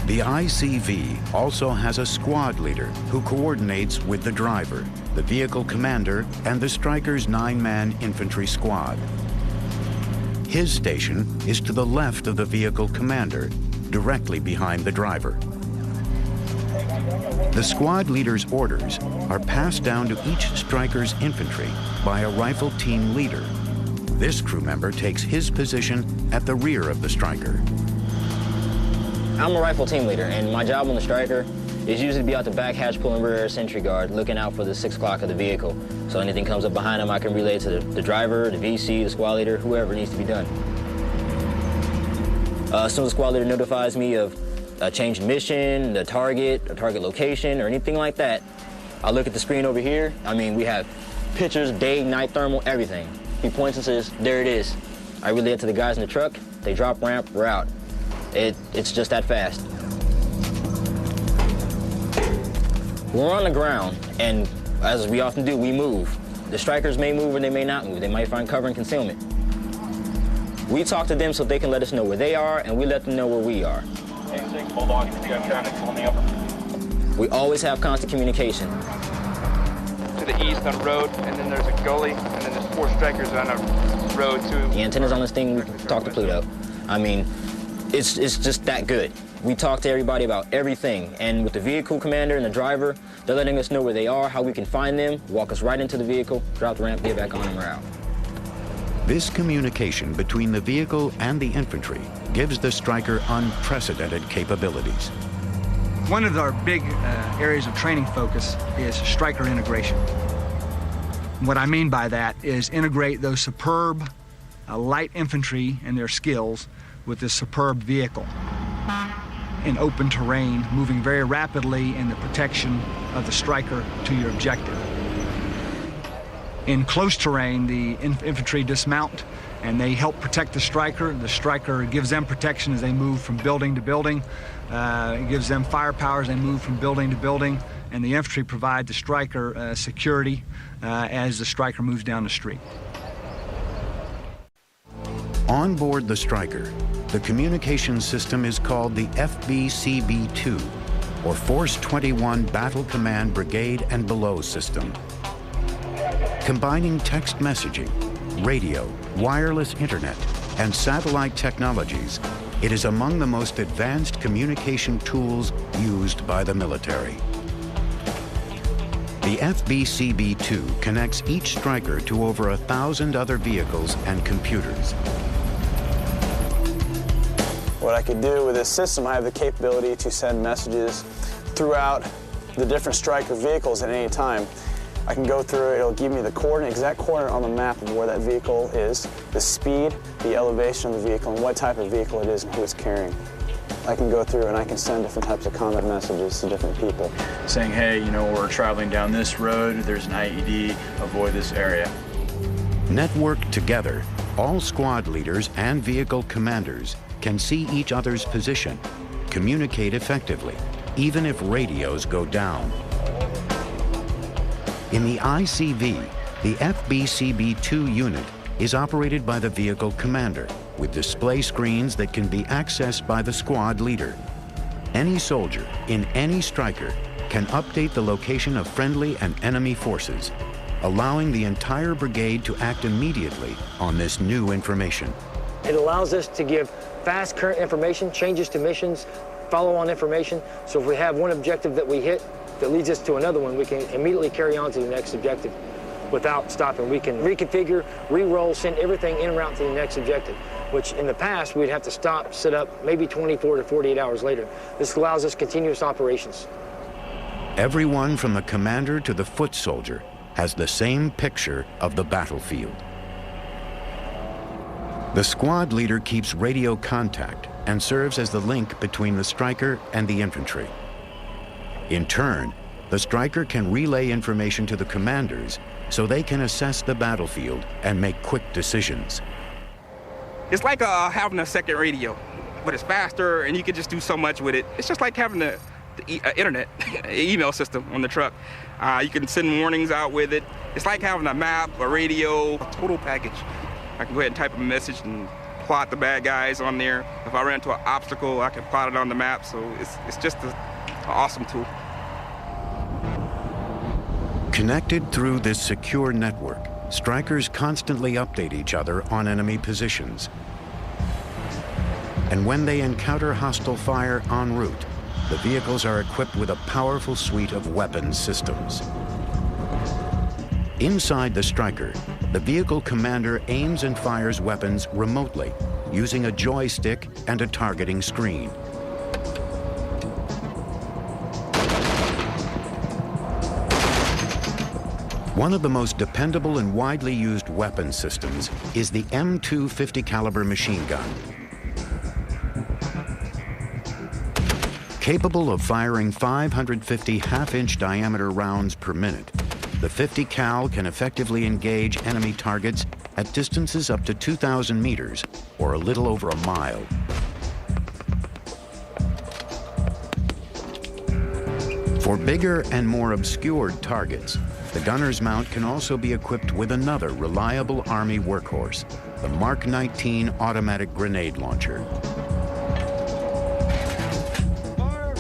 The ICV also has a squad leader who coordinates with the driver, the vehicle commander, and the Stryker's 9-man infantry squad. His station is to the left of the vehicle commander, directly behind the driver. The squad leader's orders are passed down to each Stryker's infantry by a rifle team leader. This crew member takes his position at the rear of the Stryker. I'm a rifle team leader, and my job on the Stryker is usually to be out the back hatch pulling rear sentry guard, looking out for the 6 o'clock of the vehicle. So anything comes up behind him, I can relay to the driver, the VC, the squad leader, whoever needs to be done. As soon as the squad leader notifies me of a change in mission, the target, or target location, or anything like that, I look at the screen over here. I mean, we have pictures, day, night, thermal, everything. He points and says, there it is. I relay it to the guys in the truck, they drop ramp, we're out. It's just that fast. We're on the ground, and as we often do, we move. The Strykers may move or they may not move. They might find cover and concealment. We talk to them so they can let us know where they are, and we let them know where we are. Hold on, we got traffic on the upper. We always have constant communication. To the east on the road, and then there's a gully, and then there's 4 Strykers on a road too. The antennas on this thing, we can talk to Pluto. I mean, it's just that good. We talk to everybody about everything, and with the vehicle commander and the driver, they're letting us know where they are, how we can find them, walk us right into the vehicle, drop the ramp, get back on, and we're out. This communication between the vehicle and the infantry gives the Stryker unprecedented capabilities. One of our big areas of training focus is Stryker integration. What I mean by that is integrate those superb light infantry and their skills with this superb vehicle in open terrain, moving very rapidly in the protection of the Stryker to your objective. In close terrain, the infantry dismount and they help protect the Stryker. The Stryker gives them protection as they move from building to building. It gives them firepower as they move from building to building. And the infantry provide the Stryker security as the Stryker moves down the street. On board the Stryker, the communication system is called the FBCB-2, or Force 21 Battle Command Brigade and Below System. Combining text messaging, radio, wireless internet, and satellite technologies, it is among the most advanced communication tools used by the military. The FBCB-2 connects each Stryker to over 1,000 other vehicles and computers. What I could do with this system, I have the capability to send messages throughout the different Stryker vehicles at any time. I can go through it, it'll give me the coordinate, exact coordinate on the map of where that vehicle is, the speed, the elevation of the vehicle, and what type of vehicle it is and who it's carrying. I can go through and I can send different types of combat messages to different people. Saying, hey, you know, we're traveling down this road, there's an IED, avoid this area. Networked together, all squad leaders and vehicle commanders can see each other's position, communicate effectively, even if radios go down. In the ICV, the FBCB-2 unit is operated by the vehicle commander with display screens that can be accessed by the squad leader. Any soldier in any Stryker can update the location of friendly and enemy forces, allowing the entire brigade to act immediately on this new information. It allows us to give fast current information, changes to missions, follow-on information. So if we have one objective that we hit that leads us to another one, we can immediately carry on to the next objective without stopping. We can reconfigure, re-roll, send everything en route to the next objective, which in the past we'd have to stop, set up, maybe 24 to 48 hours later. This allows us continuous operations. Everyone from the commander to the foot soldier has the same picture of the battlefield. The squad leader keeps radio contact and serves as the link between the Stryker and the infantry. In turn, the Stryker can relay information to the commanders so they can assess the battlefield and make quick decisions. It's like having a second radio, but it's faster and you can just do so much with it. It's just like having the internet, email system on the truck. You can send warnings out with it. It's like having a map, a radio, a total package. I can go ahead and type a message and plot the bad guys on there. If I ran into an obstacle, I can plot it on the map. So it's just an awesome tool. Connected through this secure network, Strykers constantly update each other on enemy positions. And when they encounter hostile fire en route, the vehicles are equipped with a powerful suite of weapons systems. Inside the Stryker, the vehicle commander aims and fires weapons remotely using a joystick and a targeting screen. One of the most dependable and widely used weapon systems is the M250 caliber machine gun. Capable of firing 550 half-inch diameter rounds per minute, the 50 cal can effectively engage enemy targets at distances up to 2,000 meters, or a little over a mile. For bigger and more obscured targets, the gunner's mount can also be equipped with another reliable Army workhorse, the Mark 19 automatic grenade launcher.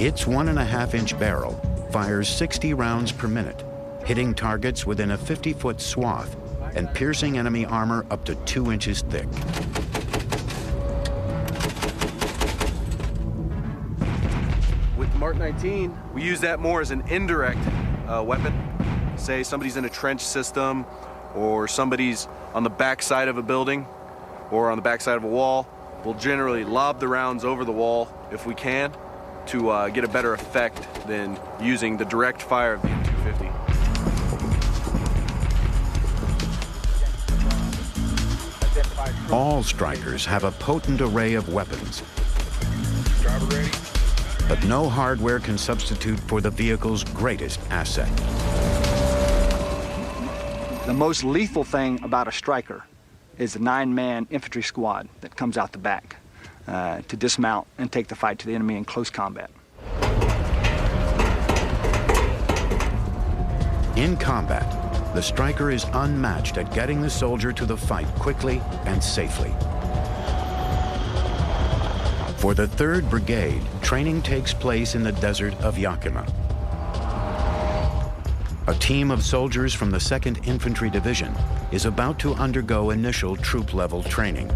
Its 1.5-inch barrel fires 60 rounds per minute, hitting targets within a 50-foot swath and piercing enemy armor up to 2 inches thick. With the Mark 19, we use that more as an indirect weapon. Say somebody's in a trench system, or somebody's on the back side of a building, or on the back side of a wall. We'll generally lob the rounds over the wall if we can to get a better effect than using the direct fire of the M250. All Strykers have a potent array of weapons, but no hardware can substitute for the vehicle's greatest asset. The most lethal thing about a Stryker is the 9-man infantry squad that comes out the back to dismount and take the fight to the enemy in close combat. In combat, the Stryker is unmatched at getting the soldier to the fight quickly and safely. For the 3rd Brigade, training takes place in the desert of Yakima. A team of soldiers from the 2nd Infantry Division is about to undergo initial troop-level training.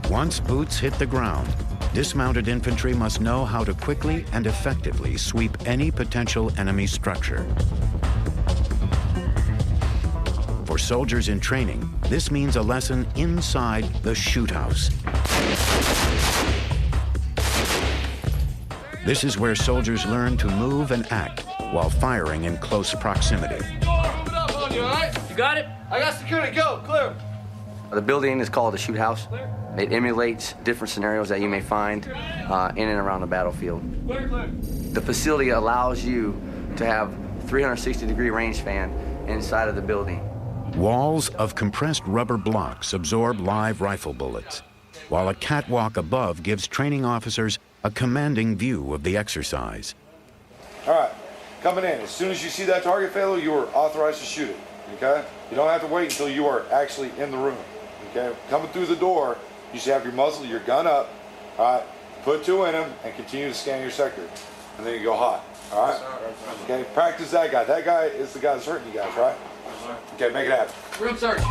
Once boots hit the ground, dismounted infantry must know how to quickly and effectively sweep any potential enemy structure. For soldiers in training, this means a lesson inside the shoot house. This is where soldiers learn to move and act while firing in close proximity. You got it? I got security, go, clear. The building is called a shoot house. It emulates different scenarios that you may find in and around the battlefield. The facility allows you to have 360-degree range fan inside of the building. Walls of compressed rubber blocks absorb live rifle bullets, while a catwalk above gives training officers a commanding view of the exercise. All right, coming in. As soon as you see that target failure, you are authorized to shoot it, okay? You don't have to wait until you are actually in the room, okay? Coming through the door, you should have your muzzle, your gun up, all right? Put 2 in them and continue to scan your sector. And then you go hot, all right? Okay, practice that guy. That guy is the guy that's hurting you guys, right? Okay, make it happen. Room search.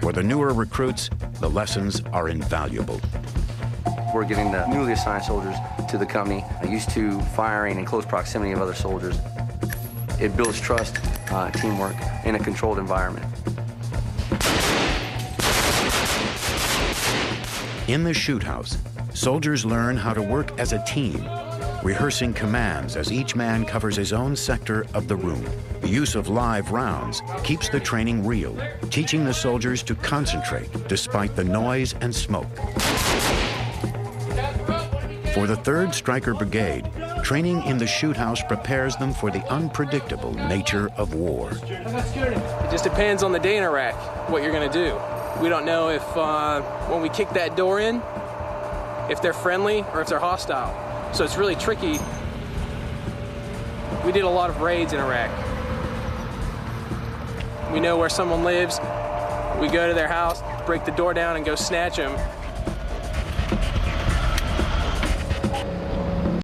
For the newer recruits, the lessons are invaluable. We're getting the newly assigned soldiers to the company used to firing in close proximity of other soldiers. It builds trust, teamwork in a controlled environment. In the shoot house, soldiers learn how to work as a team, rehearsing commands as each man covers his own sector of the room. The use of live rounds keeps the training real, teaching the soldiers to concentrate despite the noise and smoke. For the 3rd Stryker Brigade, training in the shoot house prepares them for the unpredictable nature of war. It just depends on the day in Iraq, what you're going to do. We don't know if, when we kick that door in, if they're friendly or if they're hostile. So it's really tricky. We did a lot of raids in Iraq. We know where someone lives. We go to their house, break the door down, and go snatch them.